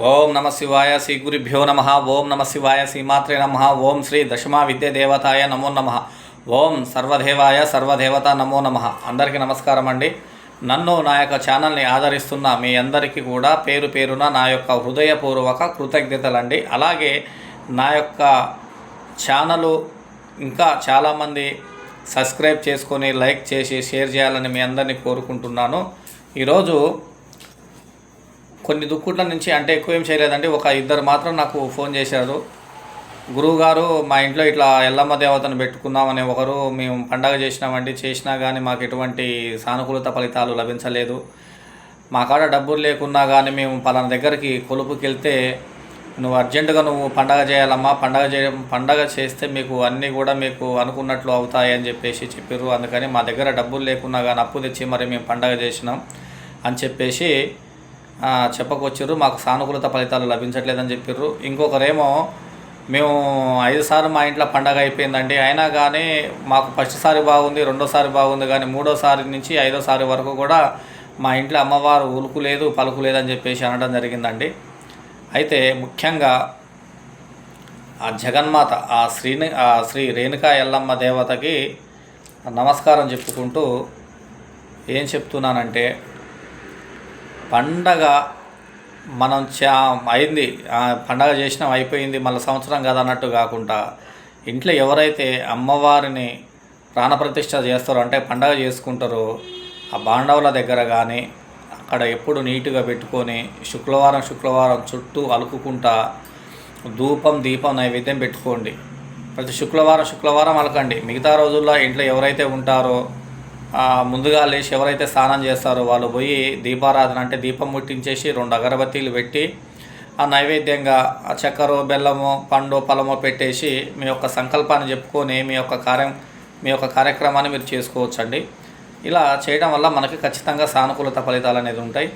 ఓం నమ శివాయ శ్రీ గురుభ్యో నమ. ఓం నమ శివాయ శ్రీమాత్రే నమ. ఓం శ్రీ దశమా విద్యాదేవతాయ నమో నమ. ఓం సర్వదేవాయ సర్వదేవత నమో నమ. అందరికీ నమస్కారం అండి. నన్ను నా యొక్క ఛానల్ని ఆదరిస్తున్న మీ అందరికీ కూడా పేరు పేరున నా యొక్క హృదయపూర్వక కృతజ్ఞతలండి. అలాగే నా యొక్క ఛానలు ఇంకా చాలామంది సబ్స్క్రైబ్ చేసుకొని లైక్ చేసి షేర్ చేయాలని మీ అందరినీ కోరుకుంటున్నాను. ఈరోజు కొన్ని దుక్కుట్ల నుంచి అంటే ఎక్కువ ఏం చేయలేదండి, ఒక ఇద్దరు మాత్రం నాకు ఫోన్ చేశారు. గురువుగారు మా ఇంట్లో ఇట్లా ఎల్లమ్మ దేవతను పెట్టుకుందామని ఒకరు మేము పండగ చేసినామండి, చేసినా కానీ మాకు ఎటువంటి సానుకూలత ఫలితాలు లభించలేదు. మా కాడ డబ్బులు లేకున్నా కానీ మేము పలానా దగ్గరికి కొలుపుకి వెళ్తే నువ్వు అర్జెంటుగా పండగ చేయాలమ్మా, పండగ చేస్తే మీకు అన్నీ కూడా మీకు అనుకున్నట్లు అవుతాయి అని చెప్పారు. అందుకని మా దగ్గర డబ్బులు లేకున్నా కానీ అప్పు తెచ్చి మరి మేము పండగ చేసినాం అని చెప్పేసి చెప్పకొచ్చారు. మాకు సానుకూలత ఫలితాలు లభించట్లేదని చెప్పారు. ఇంకొకరేమో మేము 5 సార్లు మా ఇంట్లో పండగ అయిపోయిందండి, అయినా కానీ మాకు ఫస్ట్ సారి బాగుంది, రెండోసారి బాగుంది, కానీ మూడోసారి నుంచి 5వ వరకు కూడా మా ఇంట్లో అమ్మవారు ఉలుకులేదు పలుకులేదు అని చెప్పేసి అనడం జరిగిందండి. అయితే ముఖ్యంగా ఆ జగన్మాత ఆ శ్రీ రేణుకా ఎల్లమ్మ దేవతకి నమస్కారం చెప్పుకుంటూ ఏం చెప్తున్నానంటే, పండగ మనం అయింది, పండగ చేసినాం అయిపోయింది, మళ్ళీ సంవత్సరం కదా అన్నట్టు కాకుండా ఇంట్లో ఎవరైతే అమ్మవారిని ప్రాణప్రతిష్ఠ చేస్తారో అంటే పండగ చేసుకుంటారో ఆ బాండవుల దగ్గర కానీ అక్కడ ఎప్పుడు నీట్గా పెట్టుకొని శుక్రవారం చుట్టూ అలుకుకుంటా దీపం నైవేద్యం పెట్టుకోండి. ప్రతి శుక్రవారం అలకండి. మిగతా రోజుల్లో ఇంట్లో ఎవరైతే ఉంటారో ముందుగా లేచి ఎవరైతే స్నానం చేస్తారో వాళ్ళు పోయి దీపారాధన అంటే దీపం ముట్టించేసి 2 అగరబత్తీలు పెట్టి ఆ నైవేద్యంగా ఆ చక్కెర బెల్లము పండు ఫలము పెట్టేసి మీ యొక్క సంకల్పాన్ని చెప్పుకొని మీ యొక్క కార్యక్రమాన్ని మీరు చేసుకోవచ్చండి. ఇలా చేయడం వల్ల మనకి ఖచ్చితంగా సానుకూలత ఫలితాలు అనేది ఉంటాయి.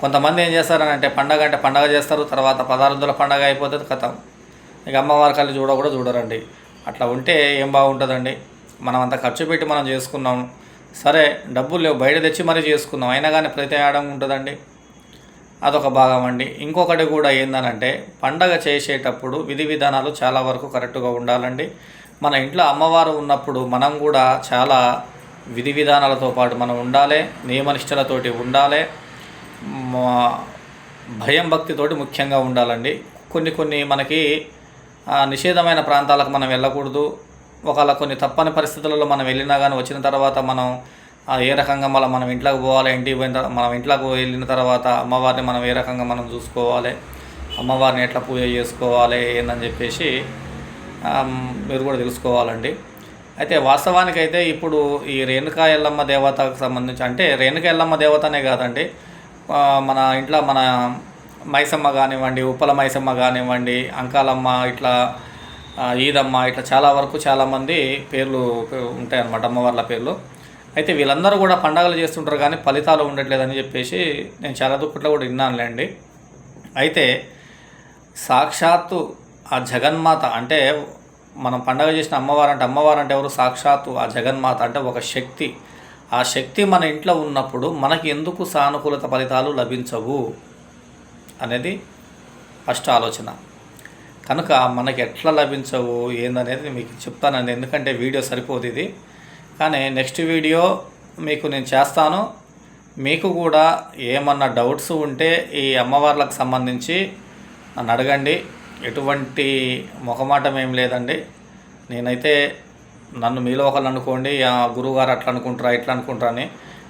కొంతమంది ఏం చేస్తారని అంటే పండగ చేస్తారు, తర్వాత 16 రోజుల పండగ అయిపోతుంది, కథం ఇక అమ్మవారి కళ్ళు కూడా చూడరండి. అట్లా ఉంటే ఏం బాగుంటుందండి. మనం అంత ఖర్చు పెట్టి మనం చేసుకున్నాం, సరే డబ్బులు లేవు బయట తెచ్చి మరీ చేసుకుందాం, అయినా కానీ ప్రతియాడం ఉంటుందండి. అదొక భాగం అండి. ఇంకొకటి కూడా ఏందనంటే, పండగ చేసేటప్పుడు విధి విధానాలు చాలా వరకు కరెక్ట్గా ఉండాలండి. మన ఇంట్లో అమ్మవారు ఉన్నప్పుడు మనం కూడా చాలా విధి విధానాలతో పాటు మనం ఉండాలి, నియమనిష్టలతోటి ఉండాలి, భయం భక్తితోటి ముఖ్యంగా ఉండాలండి. కొన్ని మనకి నిషేధమైన ప్రాంతాలకు మనం వెళ్ళకూడదు. ఒకవేళ కొన్ని తప్పని పరిస్థితులలో మనం వెళ్ళినా కానీ వచ్చిన తర్వాత మనం ఏ రకంగా మనం ఇంట్లోకి పోవాలి, మనం ఇంట్లోకి వెళ్ళిన తర్వాత అమ్మవారిని మనం ఏ రకంగా మనం చూసుకోవాలి, అమ్మవారిని ఎట్లా పూజ చేసుకోవాలి ఏందని చెప్పేసి మీరు కూడా తెలుసుకోవాలండి. అయితే వాస్తవానికి అయితే ఇప్పుడు ఈ రేణుకా ఎల్లమ్మ దేవతకు సంబంధించి అంటే రేణుకా ఎల్లమ్మ దేవతనే కాదండి, మన ఇంట్లో మన మైసమ్మ కానివ్వండి, ఉప్పల మైసమ్మ కానివ్వండి, అంకాలమ్మ, ఇట్లా ఈదమ్మ, ఇట్లా చాలా వరకు చాలామంది పేర్లు ఉంటాయన్నమాట అమ్మవార్ల పేర్లు. అయితే వీళ్ళందరూ కూడా పండగలు చేస్తుంటారు కానీ ఫలితాలు ఉండట్లేదని చెప్పేసి నేను చాలా దుక్కుట్లో కూడా విన్నానులేండి. అయితే సాక్షాత్తు ఆ జగన్మాత అంటే మనం పండగ చేసిన అమ్మవారు అంటే ఎవరు? సాక్షాత్తు ఆ జగన్మాత అంటే ఒక శక్తి. ఆ శక్తి మన ఇంట్లో ఉన్నప్పుడు మనకి ఎందుకు సానుకూలత ఫలితాలు లభించవు అనేది ఫస్ట్ ఆలోచన. కనుక మనకి ఎట్లా లభించవు ఏందనేది మీకు చెప్తానండి. ఎందుకంటే వీడియో సరిపోదు ఇది, కానీ నెక్స్ట్ వీడియో మీకు నేను చేస్తాను. మీకు కూడా ఏమన్నా డౌట్స్ ఉంటే ఈ అమ్మవార్లకు సంబంధించి నన్ను అడగండి. ఎటువంటి మొహమాటం ఏం లేదండి. నేనైతే నన్ను మీలో ఒకళ్ళు అనుకోండి, గురువుగారు అట్లా అనుకుంటారా ఇట్లా అనుకుంటారా అని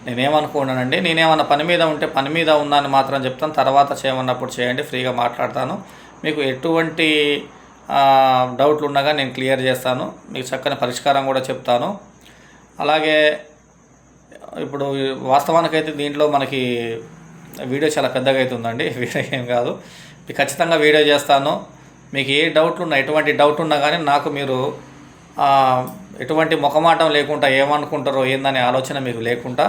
నేనేమనుకున్నానండి. నేనేమన్నా పని మీద ఉంటే పని మీద ఉన్నాను మాత్రం చెప్తాను, తర్వాత చేయమన్నప్పుడు చేయండి, ఫ్రీగా మాట్లాడతాను. మీకు ఎటువంటి డౌట్లు ఉన్నాగా నేను క్లియర్ చేస్తాను, మీకు చక్కని పరిష్కారం కూడా చెప్తాను. అలాగే ఇప్పుడు వాస్తవానికైతే దీంట్లో మనకి వీడియో చాలా పెద్దగా అవుతుందండి, వీడియో ఏం కాదు, మీకు ఖచ్చితంగా వీడియో చేస్తాను. మీకు ఏ డౌట్లు ఉన్నా ఎటువంటి డౌట్ ఉన్నా కానీ నాకు మీరు ఎటువంటి ముఖమాటం లేకుండా ఏమనుకుంటారో ఏందనే ఆలోచన మీకు లేకుండా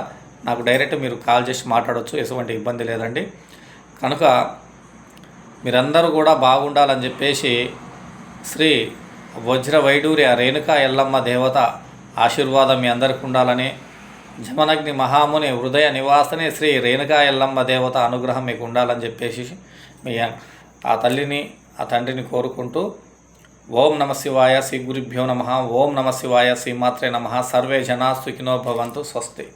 నాకు డైరెక్ట్ మీరు కాల్ చేసి మాట్లాడవచ్చు, ఎటువంటి ఇబ్బంది లేదండి. కనుక మీరందరూ కూడా బాగుండాలని చెప్పేసి శ్రీ వజ్ర వైడూర్య రేణుకా ఎల్లమ్మ దేవత ఆశీర్వాదం మీ అందరికీ ఉండాలని, జమనగ్ని మహాముని హృదయ నివాసని శ్రీ రేణుకా ఎల్లమ్మ దేవత అనుగ్రహం మీకు ఉండాలని చెప్పేసి ఆ తల్లిని ఆ తండ్రిని కోరుకుంటూ ఓం నమ శివాయ శ్రీ గురుభ్యో నమ. ఓం నమ శివాయ శ్రీమాత్రే నమ. సర్వే జనా సుఖినో భవంతు. స్వస్తి.